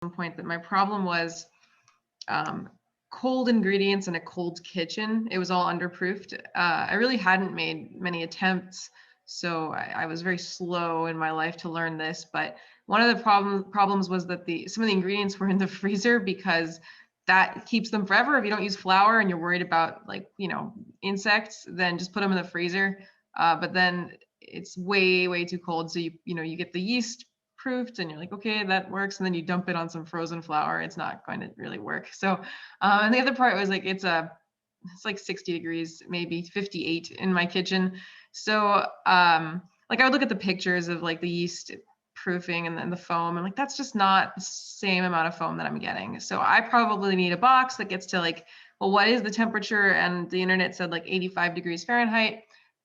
some point that my problem was cold ingredients in a cold kitchen. It was all underproofed. I really hadn't made many attempts, so I was very slow in my life to learn this. But one of the problems was that some of the ingredients were in the freezer, because that keeps them forever. If you don't use flour and you're worried about, like, insects, then just put them in the freezer. But then it's way too cold, so you get the yeast proofed and you're like, okay, that works, and then you dump it on some frozen flour, it's not going to really work. So and the other part was like, it's like 60 degrees, maybe 58 in my kitchen. So like I would look at the pictures of like the yeast proofing and then the foam, and like, that's just not the same amount of foam that I'm getting. So I probably need a box that gets to like, well, what is the temperature? And the internet said like 85 degrees Fahrenheit.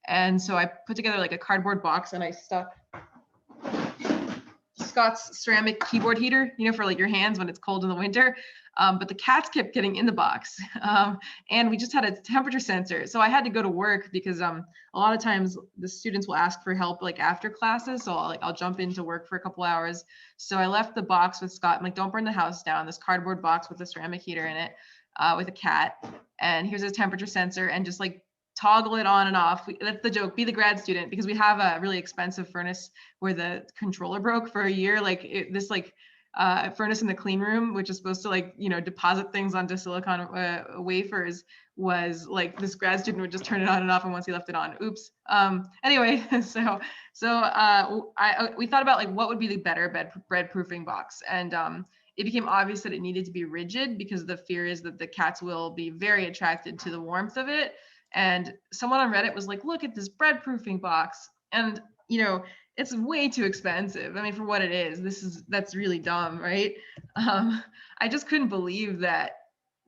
And so I put together like a cardboard box, and I stuck Scott's ceramic keyboard heater, for like your hands when it's cold in the winter. But the cats kept getting in the box. And we just had a temperature sensor. So I had to go to work, because a lot of times the students will ask for help like after classes. So I'll jump into work for a couple hours. So I left the box with Scott. I'm like, don't burn the house down. This cardboard box with a ceramic heater in it, with a cat. And here's a temperature sensor, and just like toggle it on and off. That's the joke. Be the grad student, because we have a really expensive furnace where the controller broke for a year. Like this furnace in the clean room, which is supposed to like deposit things onto silicon wafers, was like, this grad student would just turn it on and off, and once he left it on, oops. Anyway, so we thought about like what would be the better bread proofing box, and it became obvious that it needed to be rigid, because the fear is that the cats will be very attracted to the warmth of it. And someone on Reddit was like, look at this bread proofing box. And, it's way too expensive. I mean, for what it is, that's really dumb, right? I just couldn't believe that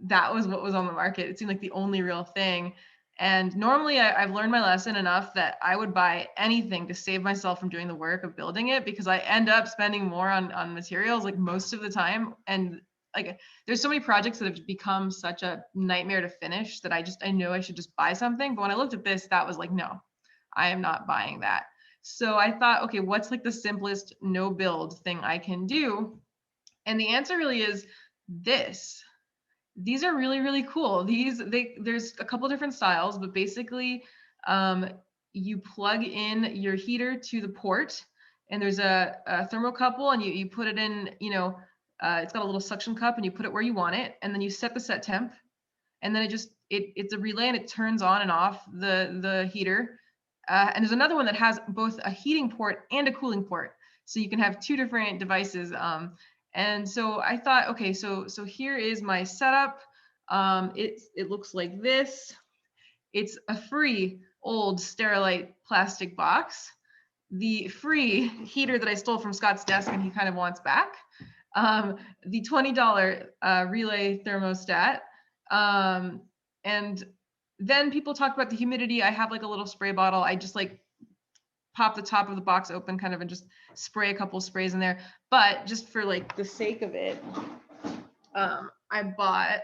was what was on the market. It seemed like the only real thing. And normally I've learned my lesson enough that I would buy anything to save myself from doing the work of building it, because I end up spending more on materials like most of the time. And like, there's so many projects that have become such a nightmare to finish that I know I should just buy something. But when I looked at this, that was like, no, I am not buying that. So I thought, okay, what's like the simplest no build thing I can do? And the answer really is this. These are really cool. There's a couple different styles, but basically you plug in your heater to the port, and there's a thermocouple, and you put it in, it's got a little suction cup, and you put it where you want it, and then you set the set temp, and then it's a relay, and it turns on and off the heater. And there's another one that has both a heating port and a cooling port, so you can have two different devices. And so I thought, okay, so here is my setup. It looks like this. It's a free old Sterilite plastic box. The free heater that I stole from Scott's desk and he kind of wants back. The $20 relay thermostat. And then people talk about the humidity. I have like a little spray bottle. I just like pop the top of the box open kind of and just spray a couple sprays in there. But just for like the sake of it, I bought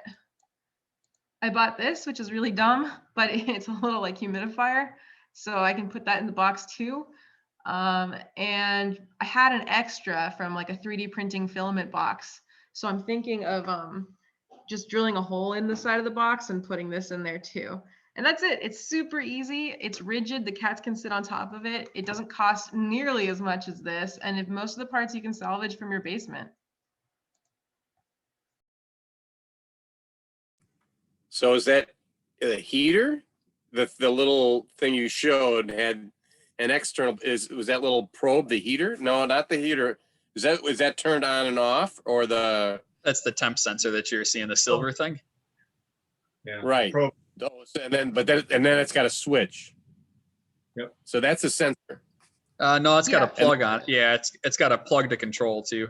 this, which is really dumb, but it's a little like humidifier. So I can put that in the box too. And I had an extra from like a 3D printing filament box. So I'm thinking of just drilling a hole in the side of the box and putting this in there too. And that's it. It's super easy. It's rigid. The cats can sit on top of it. It doesn't cost nearly as much as this. And if most of the parts you can salvage from your basement. So is that the heater? The little thing you showed had an external, was that little probe the heater? No, not the heater. Is that turned on and off, or the? That's the temp sensor that you're seeing, the silver thing. Yeah. Right. Probe. And then it's got a switch. Yep. So that's a sensor. No, it's got a plug on it. Yeah, it's got a plug to control too.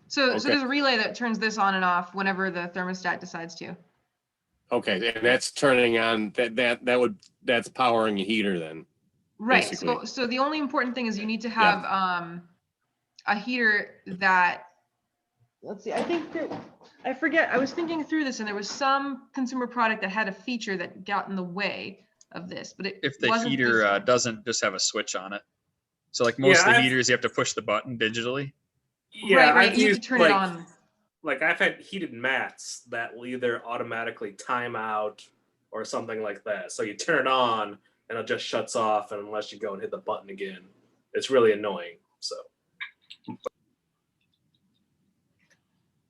So there's a relay that turns this on and off whenever the thermostat decides to. Okay, and that's turning on that's powering a heater then. Right. So the only important thing is you need to have a heater that, let's see, I forget, I was thinking through this and there was some consumer product that had a feature that got in the way of this, but if the heater doesn't just have a switch on it. So like most of the heaters, you have to push the button digitally. Yeah, right. I've You have used to turn it on. like I've had heated mats that will either automatically time out or something like that. So you turn it on and it just shuts off, and unless you go and hit the button again, it's really annoying. So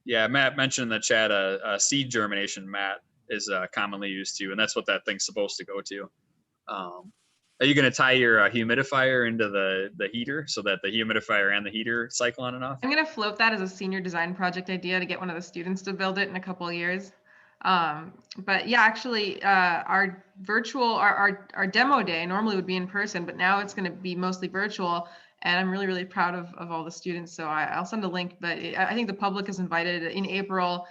Yeah, Matt mentioned in the chat a seed germination mat is commonly used too, and that's what that thing's supposed to go to. Are you going to tie your humidifier into the heater so that the humidifier and the heater cycle on and off? I'm going to float that as a senior design project idea to get one of the students to build it in a couple of years. But yeah, actually, our demo day normally would be in person, but now it's going to be mostly virtual. And I'm really, really proud of all the students. So I'll send a link, but I think the public is invited in April,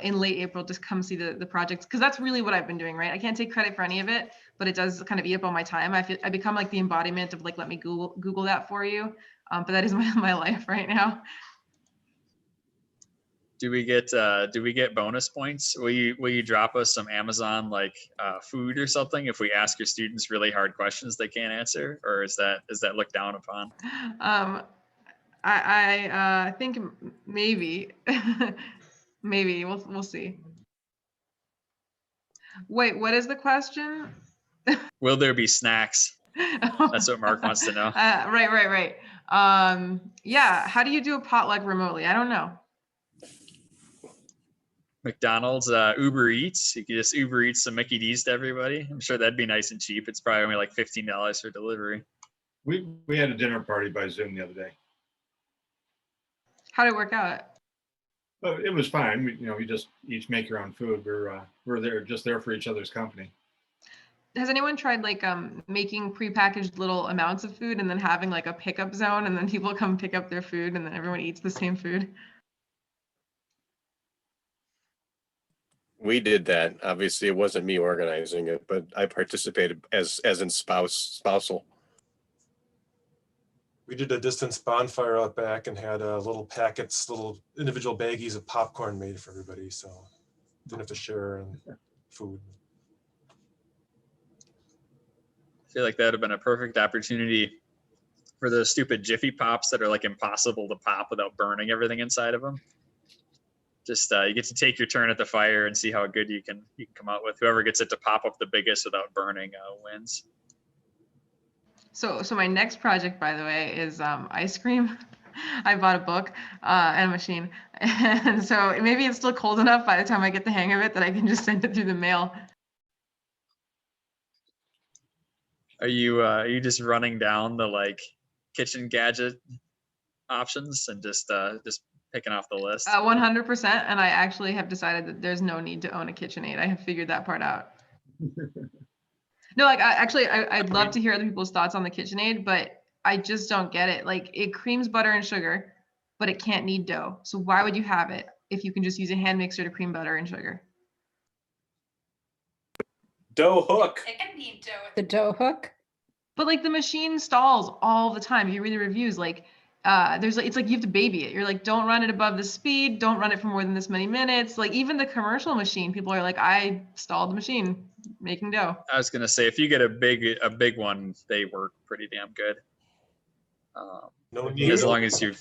in late April, to come see the projects, because that's really what I've been doing, right? I can't take credit for any of it, but it does kind of eat up all my time. I become like the embodiment of like, let me Google that for you. But that is my life right now. Do we get bonus points? Will you drop us some Amazon like food or something if we ask your students really hard questions they can't answer, or is that looked down upon? I think maybe maybe we'll see. Wait, what is the question? Will there be snacks? That's what Mark wants to know. Right. Yeah, how do you do a potluck remotely? I don't know. McDonald's, Uber Eats. You could just Uber Eats some Mickey D's to everybody. I'm sure that'd be nice and cheap. It's probably only like $15 for delivery. We had a dinner party by Zoom the other day. How did it work out? Oh, it was fine. You just each make your own food. We're there for each other's company. Has anyone tried like making prepackaged little amounts of food and then having like a pickup zone, and then people come pick up their food and then everyone eats the same food? We did that. Obviously, it wasn't me organizing it, but I participated as in spousal. We did a distance bonfire out back and had little packets, little individual baggies of popcorn made for everybody, so didn't have to share food. I feel like that would have been a perfect opportunity for those stupid Jiffy Pops that are like impossible to pop without burning everything inside of them. Just you get to take your turn at the fire and see how good you can come out with. Whoever gets it to pop up the biggest without burning wins. So my next project, by the way, is ice cream. I bought a book and a machine, and so maybe it's still cold enough by the time I get the hang of it that I can just send it through the mail. Are you just running down the like kitchen gadget options and just picking off the list? 100%, and I actually have decided that there's no need to own a KitchenAid. I have figured that part out. No, like I'd love to hear other people's thoughts on the KitchenAid, but I just don't get it. Like, it creams butter and sugar, but it can't knead dough. So why would you have it if you can just use a hand mixer to cream butter and sugar? dough hook. It can knead dough with The dough hook? But like the machine stalls all the time. If you read the reviews, like it's like you have to baby it. You're like, don't run it above the speed, don't run it for more than this many minutes. Like even the commercial machine, people are like, I stalled the machine making dough. I was gonna say, if you get a big one, they work pretty damn good. No As long as you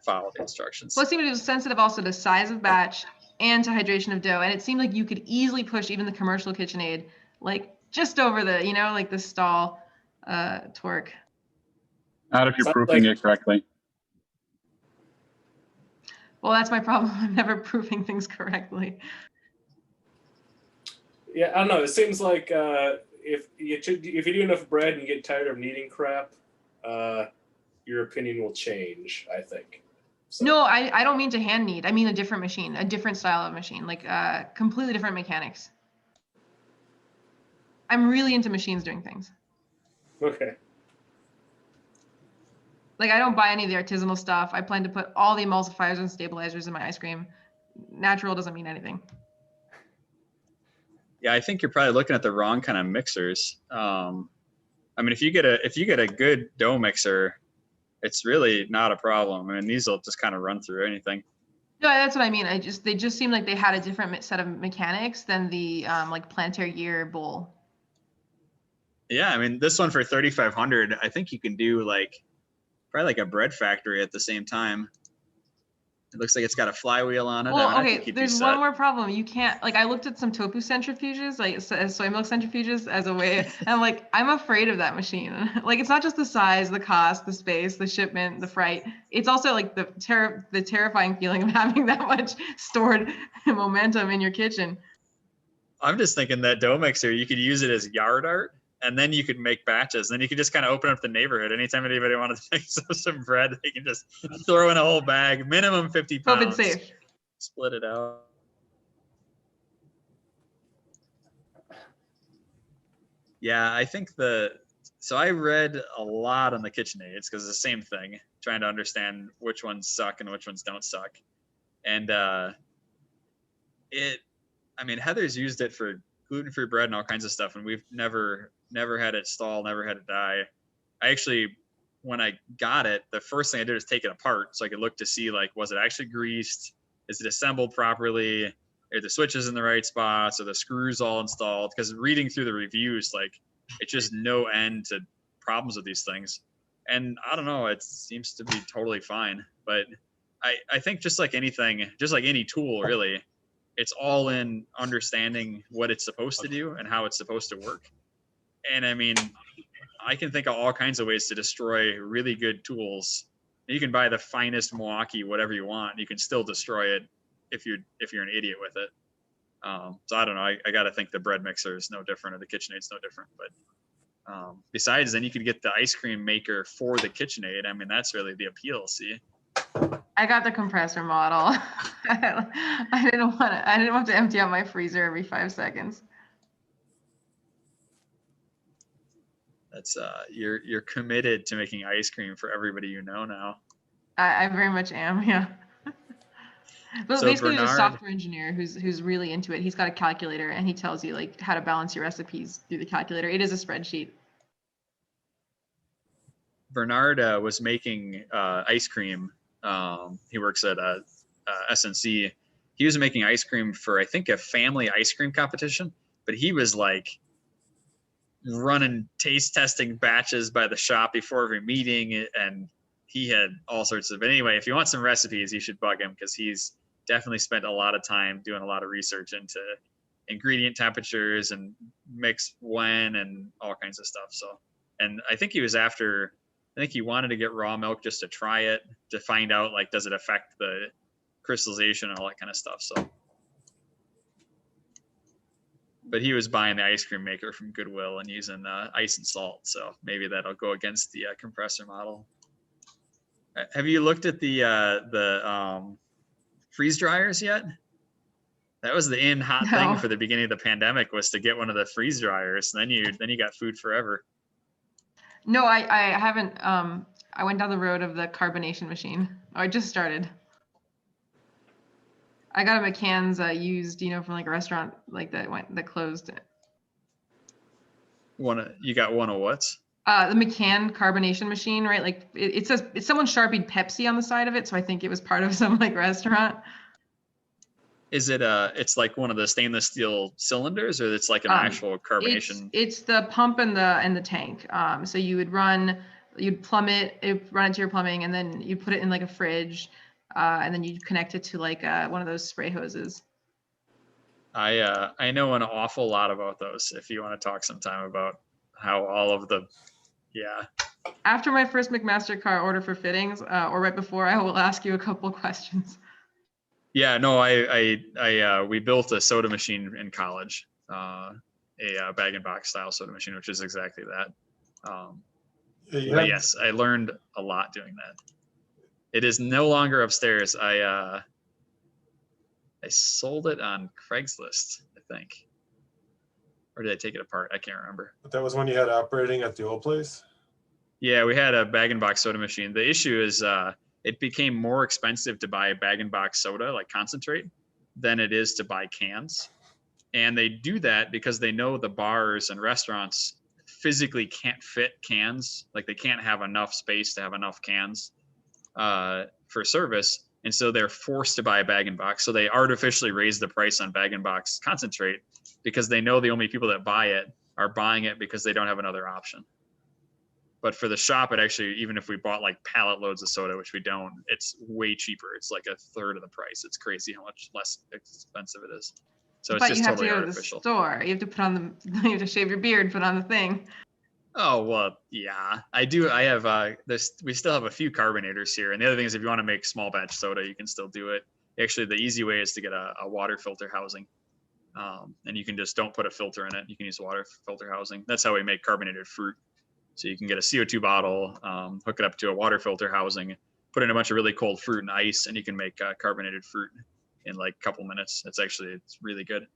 follow the instructions. Plus, it was sensitive also to size of batch and to hydration of dough. And it seemed like you could easily push even the commercial KitchenAid, like just over the, like the stall torque. Not if you're Sounds proofing like- it correctly. Well, that's my problem. I'm never proofing things correctly. Yeah, I don't know. It seems like if you do enough bread and you get tired of kneading crap, your opinion will change, I think. So, No, I don't mean to hand knead. I mean a different machine, a different style of machine, like completely different mechanics. I'm really into machines doing things. okay. Like I don't buy any of the artisanal stuff. I plan to put all the emulsifiers and stabilizers in my ice cream. Natural doesn't mean anything. Yeah, I think you're probably looking at the wrong kind of mixers. I mean, if you get a good dough mixer, it's really not a problem. I mean, these will just kind of run through anything. No, that's what I mean. They just seemed like they had a different set of mechanics than the like Plantaire Gear bowl. Yeah, I mean, this one for 3,500, I think you can do like probably like a bread factory at the same time. It looks like it's got a flywheel on it. I mean, Well, I think okay, you'd be there's set. one more problem. You can't, like, I looked at some tofu centrifuges, like soy milk centrifuges as a way, and I'm like, I'm afraid of that machine. Like, it's not just the size, the cost, the space, the shipment, the freight. It's also like the terrifying feeling of having that much stored momentum in your kitchen. I'm just thinking that dough mixer, you could use it as yard art, and then you could make batches. Then you could just kind of open up the neighborhood. Anytime anybody wanted to make some bread, they can just throw in a whole bag, minimum 50 pounds. COVID safe. Split it out. Yeah, I think so I read a lot on the KitchenAids because it's the same thing, trying to understand which ones suck and which ones don't suck. And I mean, Heather's used it for gluten-free bread and all kinds of stuff, and we've never had it stall, never had it die. I actually, when I got it, the first thing I did was take it apart so I could look to see, like, was it actually greased? Is it assembled properly? Are the switches in the right spots? Are the screws all installed? Because reading through the reviews, like, it's just no end to problems with these things. And I don't know, it seems to be totally fine. But I think just like anything, just like any tool, really, it's all in understanding what it's supposed to do and how it's supposed to work. And I mean, I can think of all kinds of ways to destroy really good tools. You can buy the finest Milwaukee, whatever you want. You can still destroy it if you're an idiot with it. So I don't know. I got to think the bread mixer is no different, or the KitchenAid's no different. But besides, then you could get the ice cream maker for the KitchenAid. I mean, that's really the appeal. See, I got the compressor model. I didn't want to empty out my freezer every 5 seconds. that's you're committed to making ice cream for everybody you know now. I very much am, yeah. But So basically, there's a Bernard- software engineer who's really into it. He's got a calculator, and he tells you, like, how to balance your recipes through the calculator. It is a spreadsheet. Bernard was making ice cream. He works at SNC. He was making ice cream for, I think, a family ice cream competition, but he was like running taste testing batches by the shop before every meeting, and he had all sorts of. But anyway, if you want some recipes, you should bug him, because he's definitely spent a lot of time doing a lot of research into ingredient temperatures and mix when and all kinds of stuff. So, and I think he wanted to get raw milk just to try it, to find out, like, does it affect the crystallization and all that kind of stuff. So, but he was buying the ice cream maker from Goodwill and using ice and salt. So maybe that'll go against the compressor model. Have you looked at the freeze dryers yet? That was the hot thing for the beginning of the pandemic, was to get one of the freeze dryers. And then you got food forever. No, I haven't. I went down the road of the carbonation machine. I just started. I got a McCann's used, from like a restaurant like that closed. You got one of what's? The McCann carbonation machine, right? Like it says someone Sharpied Pepsi on the side of it, so I think it was part of some like restaurant. Is it it's like one of the stainless steel cylinders, or it's like an actual carbonation? It's the pump and the tank. So you'd plumb it, run it to your plumbing, and then you put it in like a fridge, and then you connect it to like one of those spray hoses. I know an awful lot about those. If you want to talk sometime about how all of the, yeah. After my first McMaster-Carr order for fittings, or right before, I will ask you a couple questions. Yeah, no, we built a soda machine in college, a bag and box style soda machine, which is exactly that. But yes, I learned a lot doing that. It is no longer upstairs. I sold it on Craigslist, I think. Or did I take it apart? I can't remember. But that was when you had operating at the old place? Yeah, we had a bag and box soda machine. The issue is it became more expensive to buy bag and box soda, like concentrate, than it is to buy cans. And they do that because they know the bars and restaurants physically can't fit cans. Like, they can't have enough space to have enough cans for service. And so they're forced to buy a bag and box. So they artificially raise the price on bag and box concentrate, because they know the only people that buy it are buying it because they don't have another option. But for the shop, it actually, even if we bought like pallet loads of soda, which we don't, it's way cheaper. It's like a third of the price. It's crazy how much less expensive it is. So it's But just you have totally to go to the artificial. store. You have to put on the, you have to shave your beard, put on the thing. Oh, well, yeah, I do. I have this. We still have a few carbonators here. And the other thing is, if you want to make small batch soda, you can still do it. Actually, the easy way is to get a water filter housing. And you can just don't put a filter in it. You can use water filter housing. That's how we make carbonated fruit. So you can get a CO2 bottle, hook it up to a water filter housing, put in a bunch of really cold fruit and ice, and you can make carbonated fruit in like a couple minutes. It's really good.